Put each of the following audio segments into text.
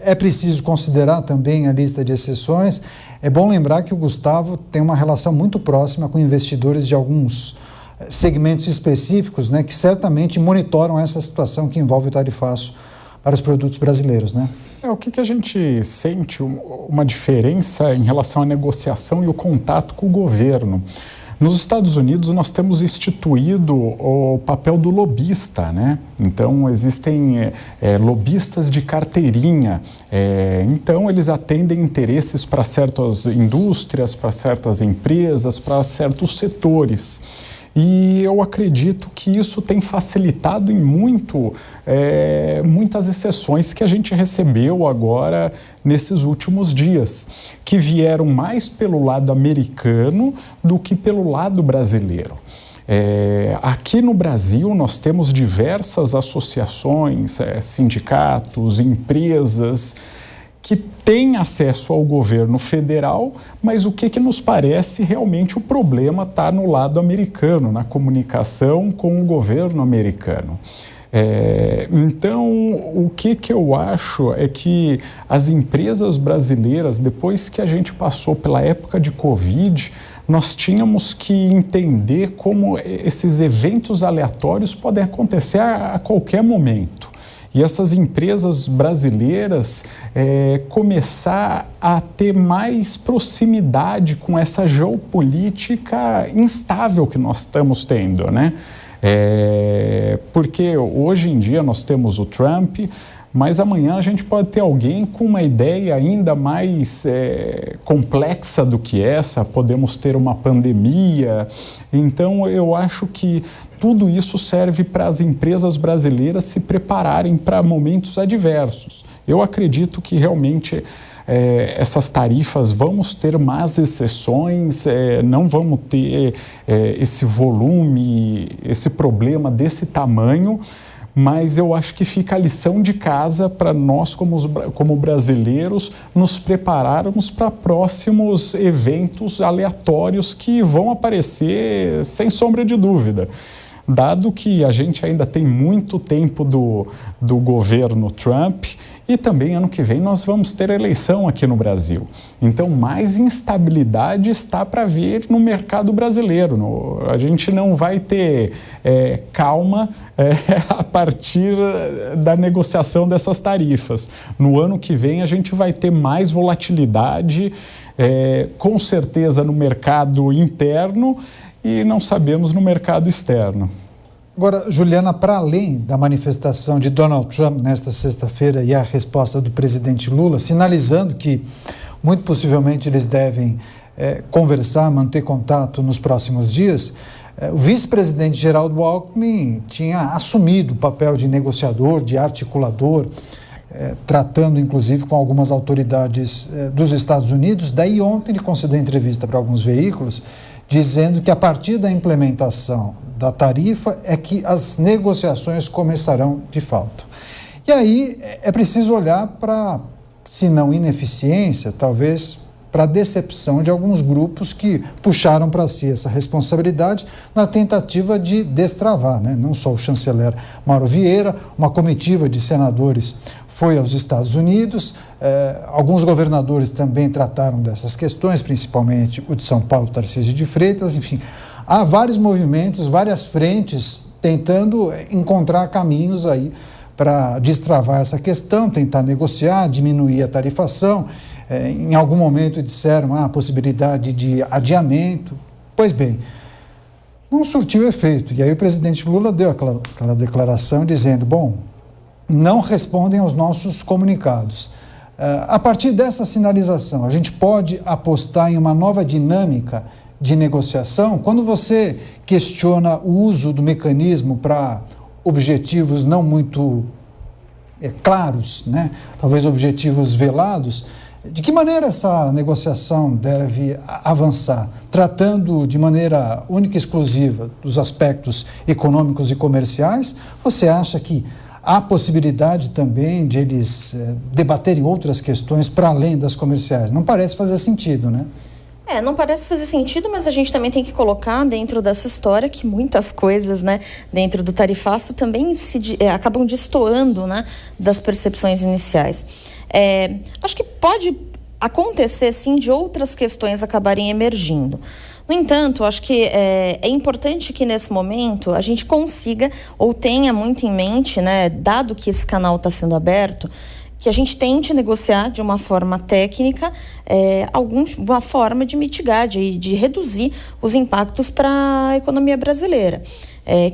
é preciso considerar também a lista de exceções. É bom lembrar que o Gustavo tem uma relação muito próxima com investidores de alguns segmentos específicos, né, que certamente monitoram essa situação que envolve o tarifaço para os produtos brasileiros, né? O que a gente sente uma diferença em relação à negociação e o contato com o governo? Nos Estados Unidos, nós temos instituído o papel do lobista, né? Então, existem lobistas de carteirinha. Então, eles atendem interesses para certas indústrias, para certas empresas, para certos setores. E eu acredito que isso tem facilitado em muitas exceções que a gente recebeu agora nesses últimos dias, que vieram mais pelo lado americano do que pelo lado brasileiro. Aqui no Brasil nós temos diversas associações, sindicatos, empresas que têm acesso ao governo federal, mas o que nos parece realmente o problema está no lado americano, na comunicação com o governo americano. Então, o que eu acho é que as empresas brasileiras, depois que a gente passou pela época de Covid, nós tínhamos que entender como esses eventos aleatórios podem acontecer a qualquer momento. E essas empresas brasileiras começar a ter mais proximidade com essa geopolítica instável que nós estamos tendo, né? Porque hoje em dia nós temos o Trump, mas amanhã a gente pode ter alguém com uma ideia ainda mais complexa do que essa, podemos ter uma pandemia. Então eu acho que tudo isso serve para as empresas brasileiras se prepararem para momentos adversos. Eu acredito que realmente essas tarifas vamos ter mais exceções, não vamos ter esse volume, esse problema desse tamanho, mas eu acho que fica a lição de casa para nós, como brasileiros, nos prepararmos para próximos eventos aleatórios que vão aparecer sem sombra de dúvida. Dado que a gente ainda tem muito tempo do governo Trump e também ano que vem nós vamos ter eleição aqui no Brasil. Então, mais instabilidade está para vir no mercado brasileiro. A gente não vai ter calma a partir da negociação dessas tarifas. No ano que vem a gente vai ter mais volatilidade, com certeza no mercado interno, e não sabemos no mercado externo. Agora, Juliana, para além da manifestação de Donald Trump nesta sexta-feira e a resposta do presidente Lula, sinalizando que muito possivelmente eles devem conversar, manter contato nos próximos dias, o vice-presidente Geraldo Alckmin tinha assumido o papel de negociador, de articulador, tratando inclusive com algumas autoridades dos Estados Unidos. Daí ontem ele concedeu entrevista para alguns veículos, dizendo que a partir da implementação da tarifa é que as negociações começarão de fato. E aí é preciso olhar para, se não ineficiência, talvez para a decepção de alguns grupos que puxaram para si essa responsabilidade na tentativa de destravar, né? Não só o chanceler Mauro Vieira, uma comitiva de senadores foi aos Estados Unidos, alguns governadores também trataram dessas questões, principalmente o de São Paulo, Tarcísio de Freitas, enfim. Há vários movimentos, várias frentes tentando encontrar caminhos aí para destravar essa questão, tentar negociar, diminuir a tarifação. Em algum momento disseram a possibilidade de adiamento. Pois bem, não surtiu efeito. E aí o presidente Lula deu aquela declaração dizendo, bom, não respondem aos nossos comunicados. A partir dessa sinalização, a gente pode apostar em uma nova dinâmica de negociação? Quando você questiona o uso do mecanismo para objetivos não muito claros, né? Talvez objetivos velados, de que maneira essa negociação deve avançar? Tratando de maneira única e exclusiva dos aspectos econômicos e comerciais? Você acha que há possibilidade também de eles debaterem outras questões para além das comerciais? Não parece fazer sentido, né? Não parece fazer sentido, mas a gente também tem que colocar dentro dessa história que muitas coisas, né, dentro do tarifaço também acabam destoando, né, das percepções iniciais. Acho que pode acontecer, sim, de outras questões acabarem emergindo. No entanto, acho que é importante que nesse momento a gente consiga ou tenha muito em mente, né, dado que esse canal está sendo aberto, que a gente tente negociar de uma forma técnica uma forma de mitigar, de reduzir os impactos para a economia brasileira.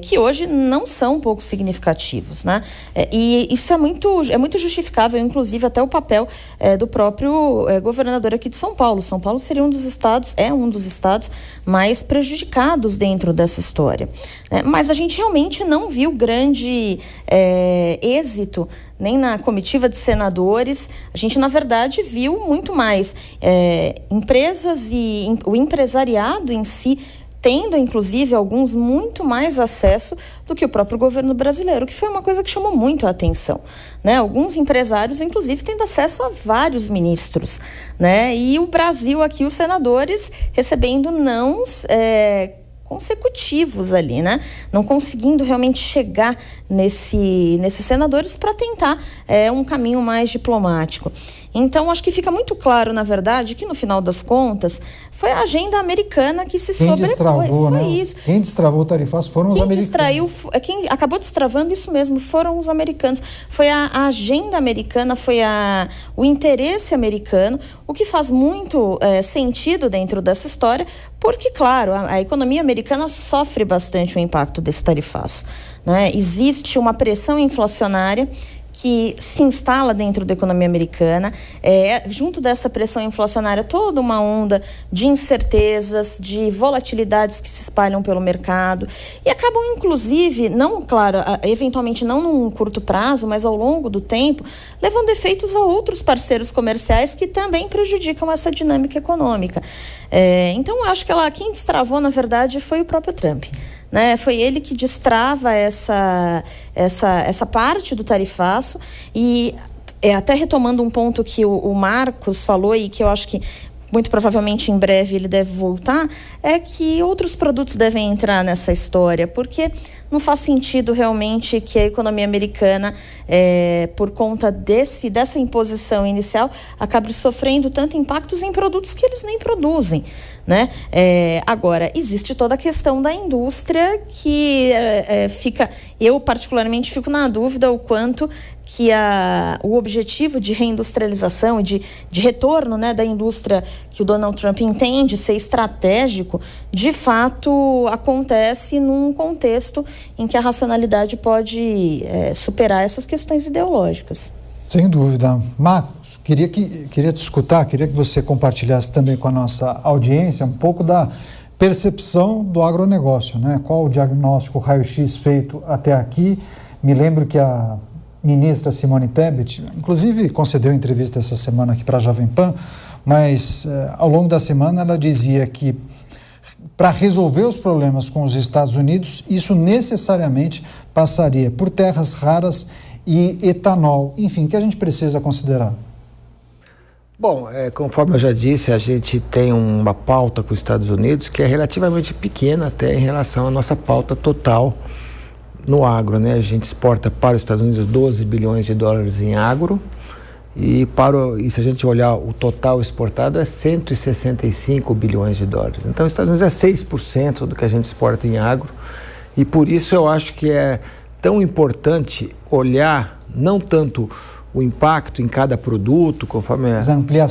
Que hoje não são pouco significativos, né? E isso é muito justificável, inclusive até o papel do próprio governador aqui de São Paulo. São Paulo seria um dos estados mais prejudicados dentro dessa história. Mas a gente realmente não viu grande êxito nem na comitiva de senadores. A gente, na verdade, viu muito mais empresas e o empresariado em si tendo, inclusive, alguns muito mais acesso do que o próprio governo brasileiro, que foi uma coisa que chamou muito a atenção, né? Alguns empresários, inclusive, tendo acesso a vários ministros, né? E o Brasil aqui, os senadores, recebendo nãos consecutivos ali, né? Não conseguindo realmente chegar nesses senadores para tentar um caminho mais diplomático. Então, acho que fica muito claro, na verdade, que no final das contas foi a agenda americana que se sobrepôs. Foi isso. Quem destravou o tarifaço foram os americanos. Quem acabou destravando, isso mesmo, foram os americanos. Foi a agenda americana, foi o interesse americano, o que faz muito sentido dentro dessa história, porque, claro, a economia americana sofre bastante o impacto desse tarifaço, né? Existe uma pressão inflacionária que se instala dentro da economia americana, junto dessa pressão inflacionária, toda uma onda de incertezas, de volatilidades que se espalham pelo mercado e acabam, inclusive, eventualmente não num curto prazo, mas ao longo do tempo, levando efeitos a outros parceiros comerciais que também prejudicam essa dinâmica econômica. Então, eu acho que quem destravou, na verdade, foi o próprio Trump, né? Foi ele que destrava essa parte do tarifaço e até retomando um ponto que o Marcos falou e que eu acho que muito provavelmente em breve ele deve voltar, é que outros produtos devem entrar nessa história, porque não faz sentido realmente que a economia americana, por conta dessa imposição inicial, acabe sofrendo tanto impactos em produtos que eles nem produzem, né? Agora, existe toda a questão da indústria que eu particularmente fico na dúvida o quanto que o objetivo de reindustrialização e de retorno, né, da indústria que o Donald Trump entende ser estratégico, de fato acontece num contexto em que a racionalidade pode superar essas questões ideológicas. Sem dúvida. Marcos, queria te escutar, queria que você compartilhasse também com a nossa audiência um pouco da percepção do agronegócio, né? Qual o diagnóstico raio-x feito até aqui? Me lembro que a ministra Simone Tebet, inclusive concedeu entrevista essa semana aqui para a Jovem Pan, mas ao longo da semana ela dizia que para resolver os problemas com os Estados Unidos, isso necessariamente passaria por terras raras e etanol. Enfim, o que a gente precisa considerar? Bom, conforme eu já disse, a gente tem uma pauta com os Estados Unidos que é relativamente pequena até em relação à nossa pauta total no agro, né? A gente exporta para os Estados Unidos 12 bilhões de dólares em agro e se a gente olhar o total exportado é 165 bilhões de dólares. Então, os Estados Unidos é 6% do que a gente exporta em agro e por isso eu acho que é tão importante olhar não tanto o impacto em cada produto, conforme a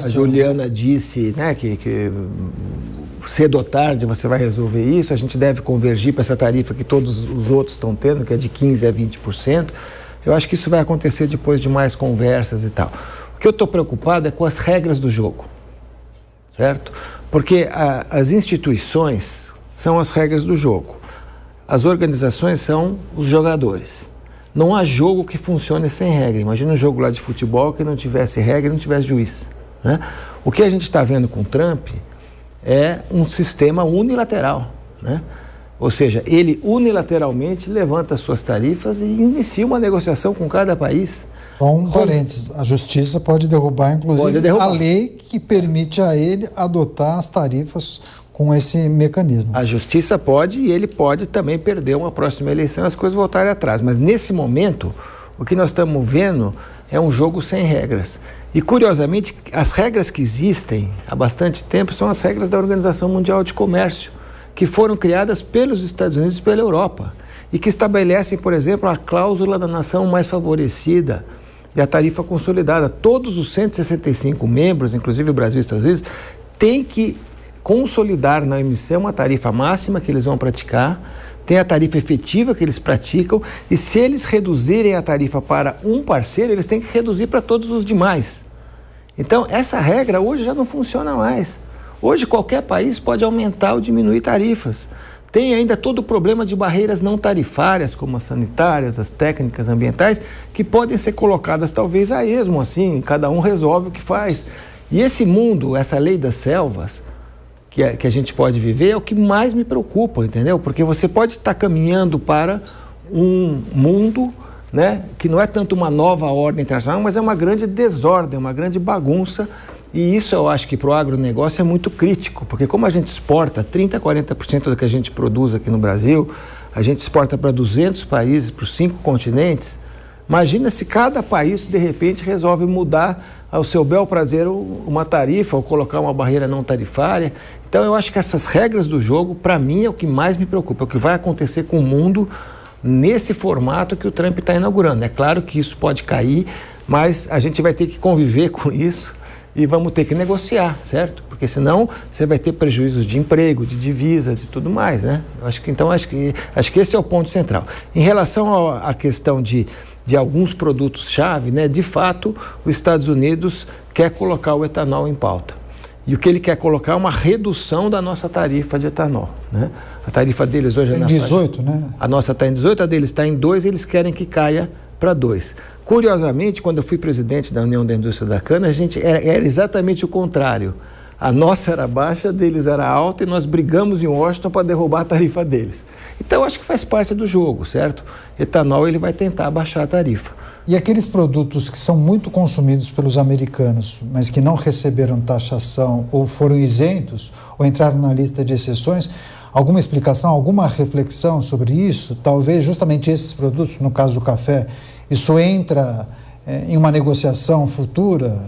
Juliana disse, né, que cedo ou tarde você vai resolver isso, a gente deve convergir para essa tarifa que todos os outros estão tendo, que é de 15% a 20%. Eu acho que isso vai acontecer depois de mais conversas e tal. O que eu estou preocupado é com as regras do jogo, certo? Porque as instituições são as regras do jogo, as organizações são os jogadores. Não há jogo que funcione sem regra. Imagina um jogo lá de futebol que não tivesse regra e não tivesse juiz, né? O que a gente está vendo com o Trump é um sistema unilateral, né? Ou seja, ele unilateralmente levanta suas tarifas e inicia uma negociação com cada país. Só um parênteses, a justiça pode derrubar, inclusive, a lei que permite a ele adotar as tarifas com esse mecanismo. A justiça pode e ele pode também perder uma próxima eleição e as coisas voltarem atrás. Mas nesse momento, o que nós estamos vendo é um jogo sem regras. E curiosamente, as regras que existem há bastante tempo são as regras da Organização Mundial de Comércio, que foram criadas pelos Estados Unidos e pela Europa, e que estabelecem, por exemplo, a cláusula da nação mais favorecida e a tarifa consolidada. Todos os 165 membros, inclusive o Brasil e os Estados Unidos, têm que consolidar na OMC uma tarifa máxima que eles vão praticar, tem a tarifa efetiva que eles praticam, e se eles reduzirem a tarifa para um parceiro, eles têm que reduzir para todos os demais. Então, essa regra hoje já não funciona mais. Hoje, qualquer país pode aumentar ou diminuir tarifas. Tem ainda todo o problema de barreiras não tarifárias, como as sanitárias, as técnicas ambientais, que podem ser colocadas talvez a esmo, assim, cada um resolve o que faz. E esse mundo, essa lei das selvas, que a gente pode viver, é o que mais me preocupa, entendeu? Porque você pode estar caminhando para um mundo, né, que não é tanto uma nova ordem internacional, mas é uma grande desordem, uma grande bagunça. E isso eu acho que para o agronegócio é muito crítico, porque como a gente exporta 30%, 40% do que a gente produz aqui no Brasil, a gente exporta para 200 países, para os 5 continentes, imagina se cada país de repente resolve mudar ao seu bel prazer uma tarifa ou colocar uma barreira não tarifária. Então eu acho que essas regras do jogo, para mim, é o que mais me preocupa, é o que vai acontecer com o mundo nesse formato que o Trump está inaugurando. É claro que isso pode cair, mas a gente vai ter que conviver com isso e vamos ter que negociar, certo? Porque senão você vai ter prejuízos de emprego, de divisas e tudo mais, né? Acho que esse é o ponto central. Em relação à questão de alguns produtos-chave, né? De fato, os Estados Unidos quer colocar o etanol em pauta. E o que ele quer colocar é uma redução da nossa tarifa de etanol, né? A tarifa deles hoje é em 18, né? A nossa está em 18, a deles está em 2, eles querem que caia para 2. Curiosamente, quando eu fui presidente da União da Indústria da Cana, a gente era exatamente o contrário. A nossa era baixa, a deles era alta, e nós brigamos em Washington para derrubar a tarifa deles. Então, acho que faz parte do jogo, certo? Etanol, ele vai tentar baixar a tarifa. E aqueles produtos que são muito consumidos pelos americanos, mas que não receberam taxação ou foram isentos ou entraram na lista de exceções, alguma explicação, alguma reflexão sobre isso? Talvez justamente esses produtos, no caso do café, isso entra em uma negociação futura?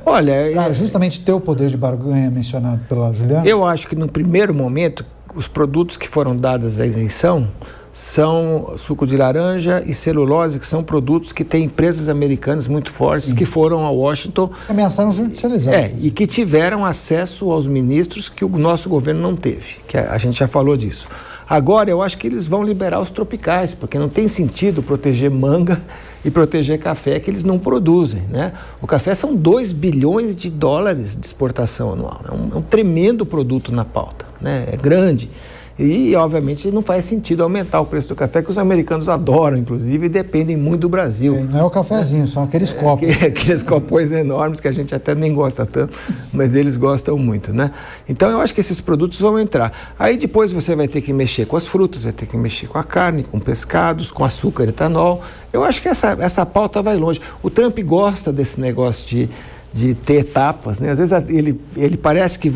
Olha, para justamente ter o poder de barganha mencionado pela Juliana? Eu acho que no primeiro momento, os produtos que foram dados à isenção são suco de laranja e celulose, que são produtos que têm empresas americanas muito fortes, sim, que foram a Washington. Ameaçaram judicializar. E que tiveram acesso aos ministros que o nosso governo não teve, que a gente já falou disso. Agora, eu acho que eles vão liberar os tropicais, porque não tem sentido proteger manga e proteger café que eles não produzem, né? O café são 2 bilhões de dólares de exportação anual. É um tremendo produto na pauta, né? É grande. E, obviamente, não faz sentido aumentar o preço do café, que os americanos adoram, inclusive, e dependem muito do Brasil. Não é o cafezinho, são aqueles copos. Aqueles copões enormes que a gente até nem gosta tanto, mas eles gostam muito, né? Então, eu acho que esses produtos vão entrar. Aí, depois, você vai ter que mexer com as frutas, vai ter que mexer com a carne, com pescados, com açúcar e etanol. Eu acho que essa pauta vai longe. O Trump gosta desse negócio de ter etapas, né? Às vezes, ele parece que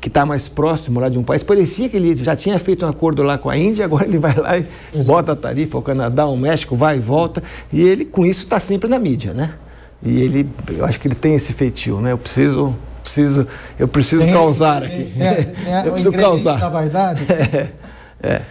está mais próximo lá de um país. Parecia que ele já tinha feito um acordo lá com a Índia, agora ele vai lá e bota a tarifa, o Canadá, o México, vai e volta, e ele com isso está sempre na mídia, né? E eu acho que ele tem esse feitio, né? Eu preciso causar aqui. Eu preciso causar. Da vaidade? É.